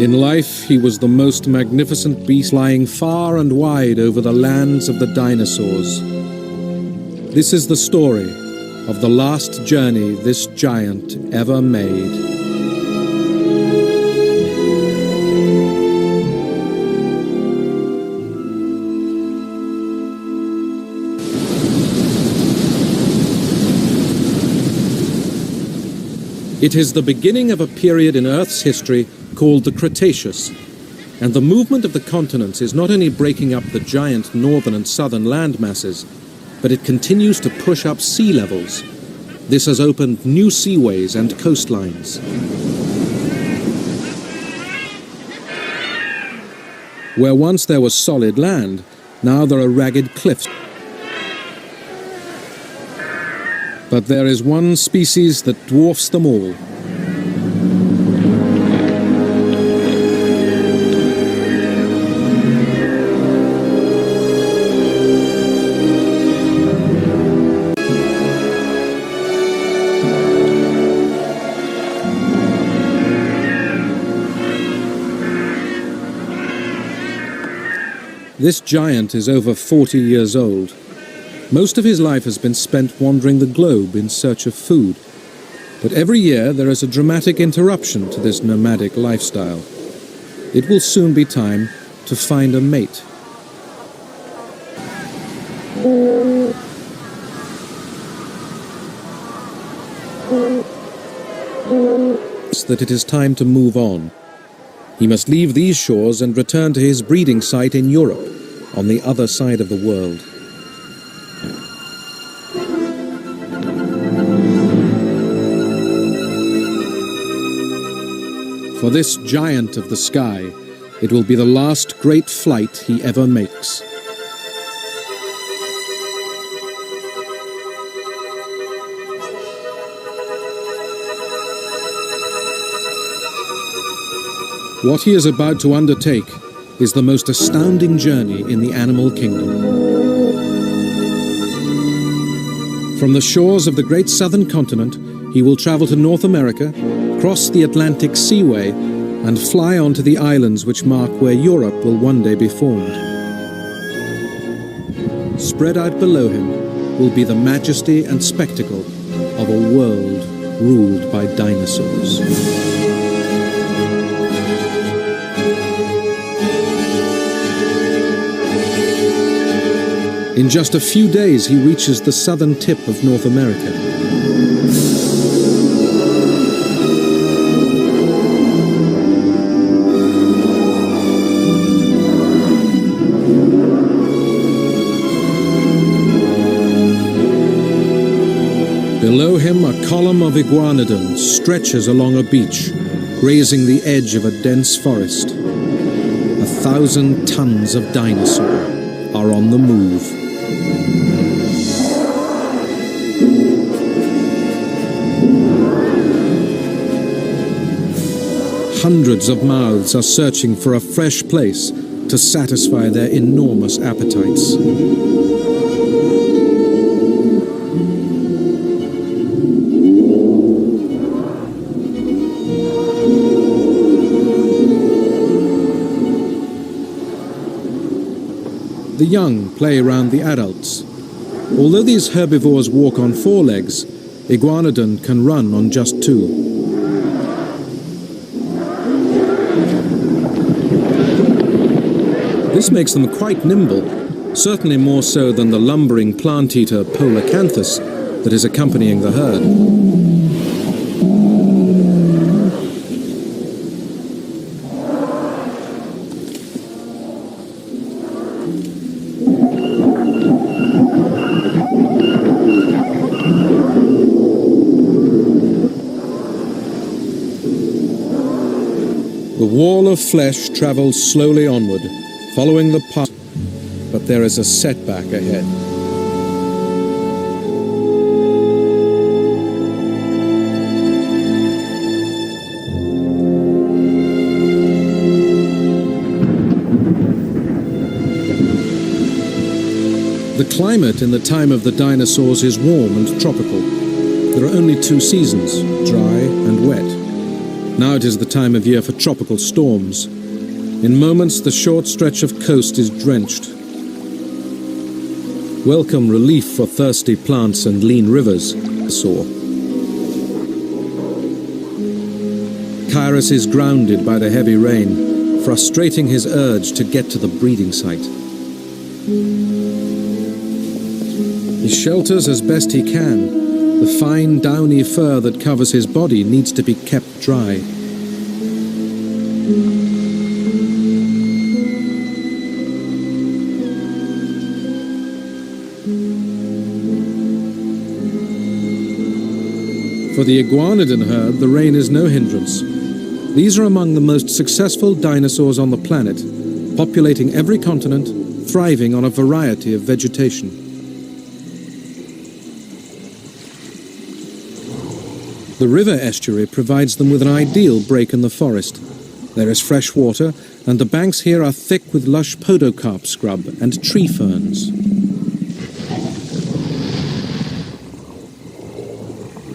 In life, he was the most magnificent beast, flying far and wide over the lands of the dinosaurs. This is the story of the last journey this giant ever made. It is the beginning of a period in Earth's history called the Cretaceous, and the movement of the continents is not only breaking up the giant northern and southern land masses, but it continues to push up sea levels. This has opened new seaways and coastlines. Where once there was solid land, now there are ragged cliffs. But there is one species that dwarfs them all. This giant is over 40 years old. Most of his life has been spent wandering the globe in search of food. But every year there is a dramatic interruption to this nomadic lifestyle. It will soon be time to find a mate. That it is time to move on. He must leave these shores and return to his breeding site in Europe, on the other side of the world. For this giant of the sky, it will be the last great flight he ever makes. What he is about to undertake is the most astounding journey in the animal kingdom. From the shores of the great southern continent, he will travel to North America, cross the Atlantic Seaway, and fly on to the islands which mark where Europe will one day be formed. Spread out below him will be the majesty and spectacle of a world ruled by dinosaurs. In just a few days, he reaches the southern tip of North America. Below him, a column of iguanodons stretches along a beach, grazing the edge of a dense forest. 1,000 tons of dinosaur are on the move. Hundreds of mouths are searching for a fresh place to satisfy their enormous appetites. The young play around the adults. Although these herbivores walk on 4 legs, iguanodon can run on just 2. This makes them quite nimble, certainly more so than the lumbering plant-eater Polacanthus that is accompanying the herd. The wall of flesh travels slowly onward, following the path, but there is a setback ahead. The climate in the time of the dinosaurs is warm and tropical. There are only 2 seasons, dry and wet. Now it is the time of year for tropical storms. In moments, the short stretch of coast is drenched. Welcome relief for thirsty plants and lean rivers, saw. Kairos is grounded by the heavy rain, frustrating his urge to get to the breeding site. He shelters as best he can. The fine, downy fur that covers his body needs to be kept dry. For the iguanodon herd, the rain is no hindrance. These are among the most successful dinosaurs on the planet, populating every continent, thriving on a variety of vegetation. The river estuary provides them with an ideal break in the forest. There is fresh water, and the banks here are thick with lush podocarp scrub and tree ferns.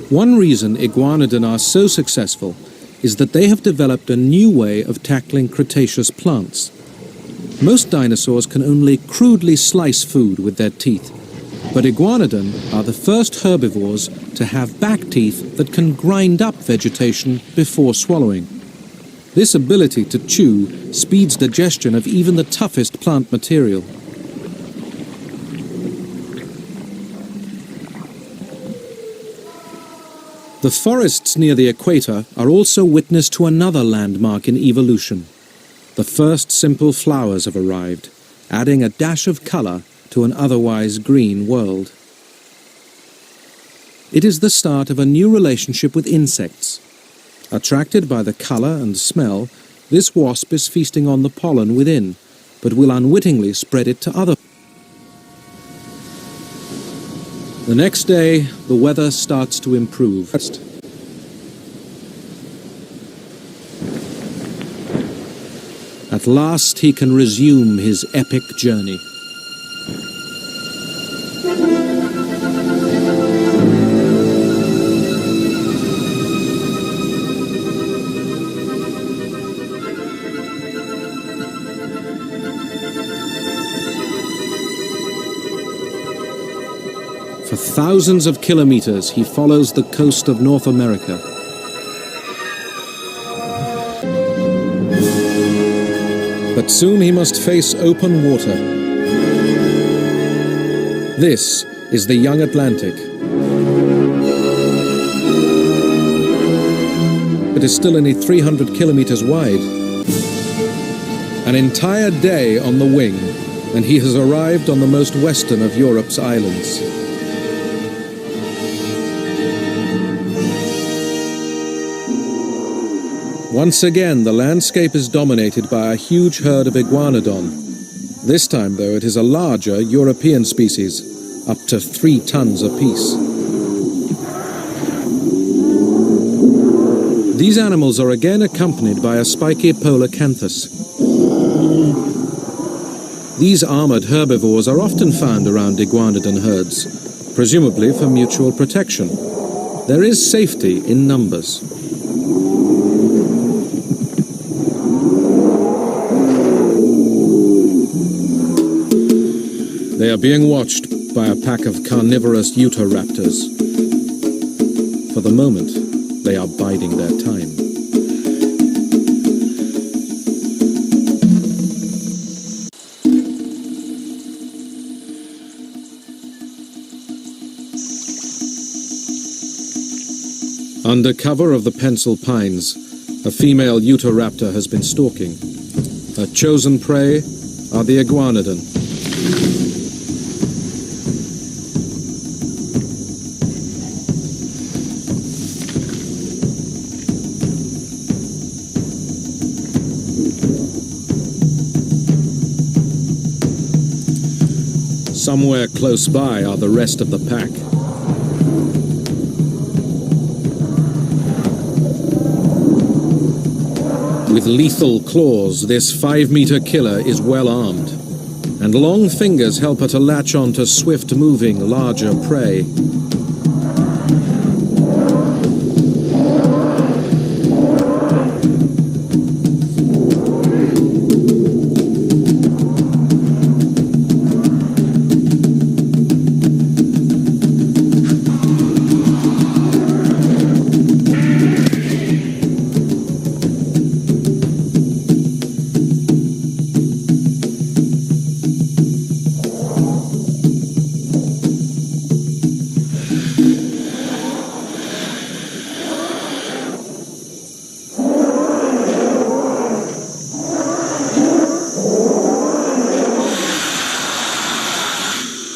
One reason iguanodon are so successful is that they have developed a new way of tackling Cretaceous plants. Most dinosaurs can only crudely slice food with their teeth, but iguanodon are the first herbivores to have back teeth that can grind up vegetation before swallowing. This ability to chew speeds digestion of even the toughest plant material. The forests near the equator are also witness to another landmark in evolution. The first simple flowers have arrived, adding a dash of color to an otherwise green world. It is the start of a new relationship with insects. Attracted by the color and smell, this wasp is feasting on the pollen within, but will unwittingly spread it to other. The next day, the weather starts to improve. At last, he can resume his epic journey. For thousands of kilometers, he follows the coast of North America. But soon he must face open water. This is the young Atlantic. It is still only 300 kilometers wide. An entire day on the wing, and he has arrived on the most western of Europe's islands. Once again, the landscape is dominated by a huge herd of iguanodon. This time, though, it is a larger European species, up to 3 tons apiece. These animals are again accompanied by a spiky polacanthus. These armored herbivores are often found around iguanodon herds, presumably for mutual protection. There is safety in numbers. They are being watched by a pack of carnivorous utahraptors. For the moment, they are biding their time. Under cover of the pencil pines, a female utahraptor has been stalking. Her chosen prey are the iguanodon. Somewhere close by are the rest of the pack. With lethal claws, this 5-meter killer is well armed, and long fingers help her to latch on to swift-moving, larger prey.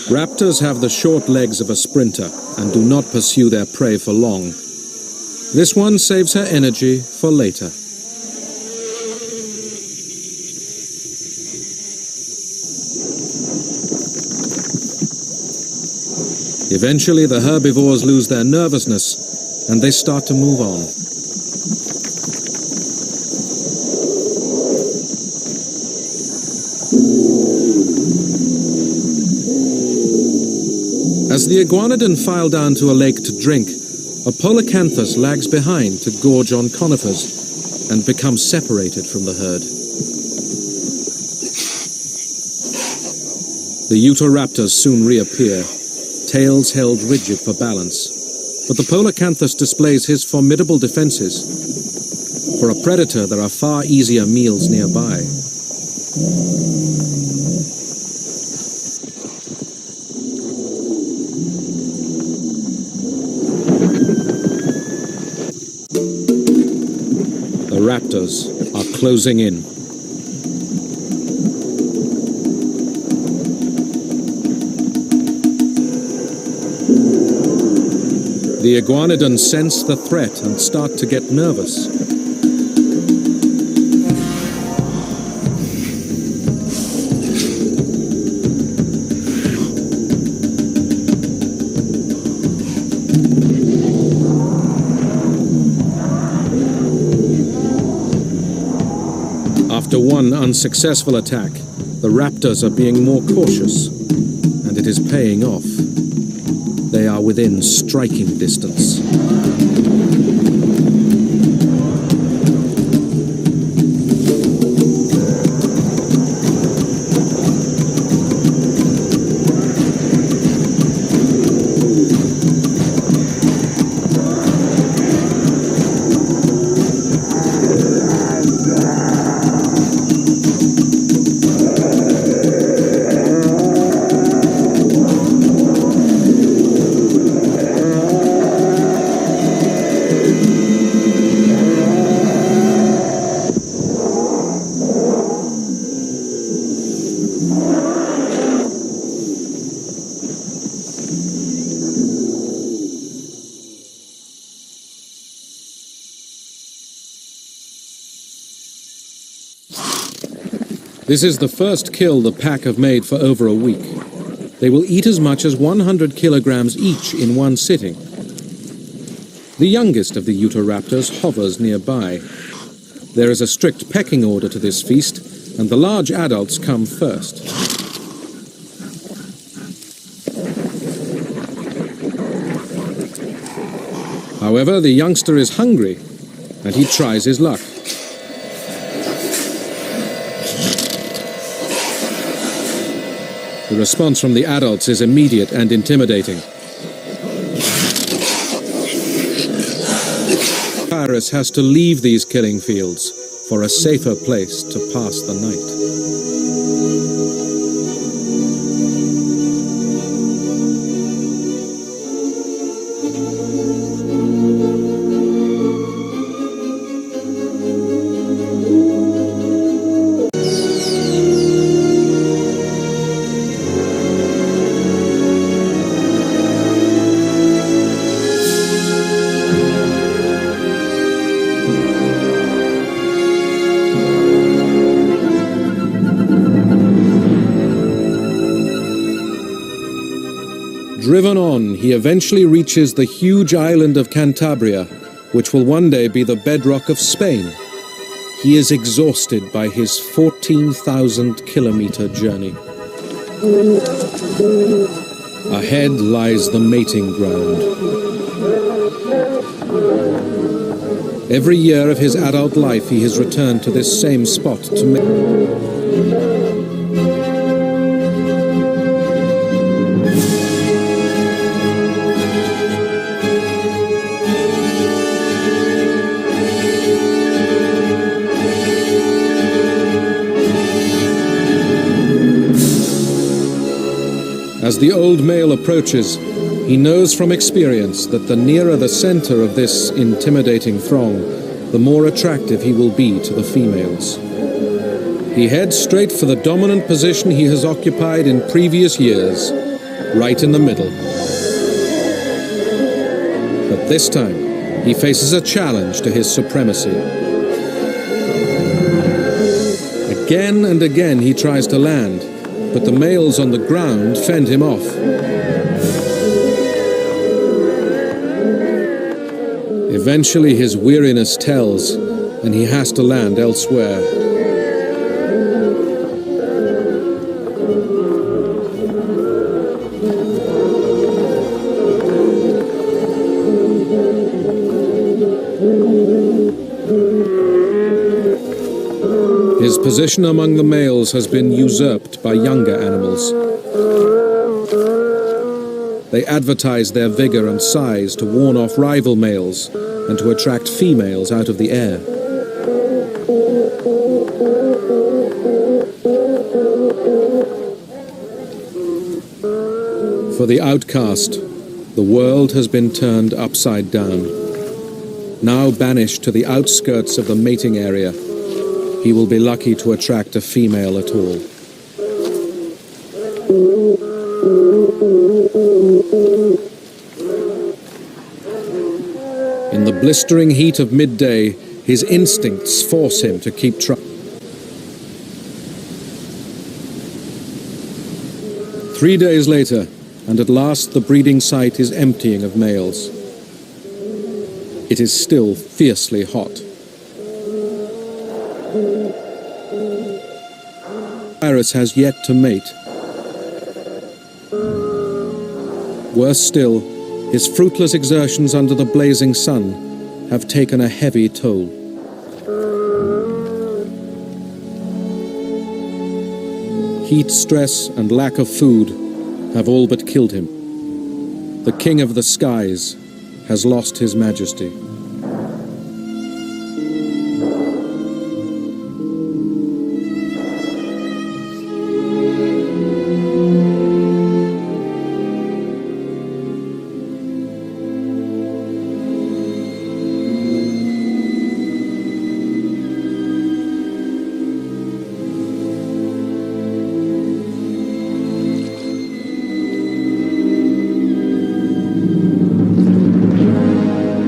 Raptors have the short legs of a sprinter and do not pursue their prey for long. This one saves her energy for later. Eventually, the herbivores lose their nervousness and they start to move on. As the iguanodon file down to a lake to drink, a polacanthus lags behind to gorge on conifers and becomes separated from the herd. The utahraptors soon reappear, tails held rigid for balance, but the polacanthus displays his formidable defenses. For a predator, there are far easier meals nearby. The raptors are closing in. The iguanodons sense the threat and start to get nervous. After one unsuccessful attack, the raptors are being more cautious, and it is paying off. They are within striking distance. This is the first kill the pack have made for over a week. They will eat as much as 100 kilograms each in one sitting. The youngest of the utahraptors hovers nearby. There is a strict pecking order to this feast, and the large adults come first. However, the youngster is hungry, and he tries his luck. The response from the adults is immediate and intimidating. Paris has to leave these killing fields for a safer place to pass the night. Driven on, he eventually reaches the huge island of Cantabria, which will one day be the bedrock of Spain. He is exhausted by his 14,000-kilometer journey. Ahead lies the mating ground. Every year of his adult life, he has returned to this same spot to mate. As the old male approaches, he knows from experience that the nearer the center of this intimidating throng, the more attractive he will be to the females. He heads straight for the dominant position he has occupied in previous years, right in the middle. But this time, he faces a challenge to his supremacy. Again and again he tries to land, but the males on the ground fend him off. Eventually his weariness tells, and he has to land elsewhere. His position among the males has been usurped by younger animals. They advertise their vigor and size to warn off rival males and to attract females out of the air. For the outcast, the world has been turned upside down. Now banished to the outskirts of the mating area, he will be lucky to attract a female at all. In the blistering heat of midday, his instincts force him to keep trying. 3 days later, and at last the breeding site is emptying of males. It is still fiercely hot. Iris has yet to mate. Worse still, his fruitless exertions under the blazing sun have taken a heavy toll. Heat, stress, and lack of food have all but killed him. The king of the skies has lost his majesty.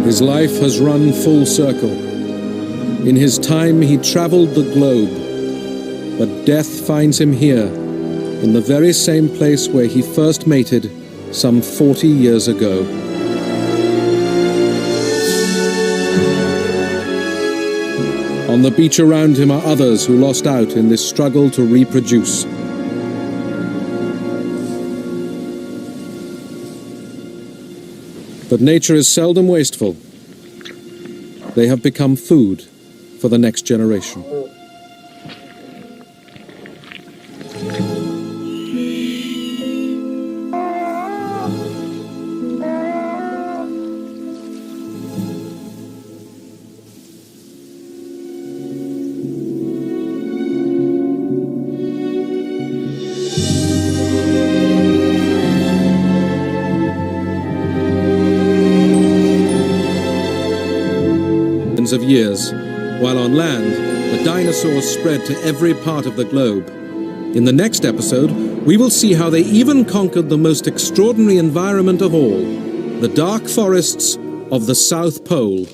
His life has run full circle. In his time he traveled the globe, but death finds him here, in the very same place where he first mated some 40 years ago. On the beach around him are others who lost out in this struggle to reproduce. But nature is seldom wasteful. They have become food for the next generation. Of years, while on land, the dinosaurs spread to every part of the globe. In the next episode, we will see how they even conquered the most extraordinary environment of all, the dark forests of the South Pole.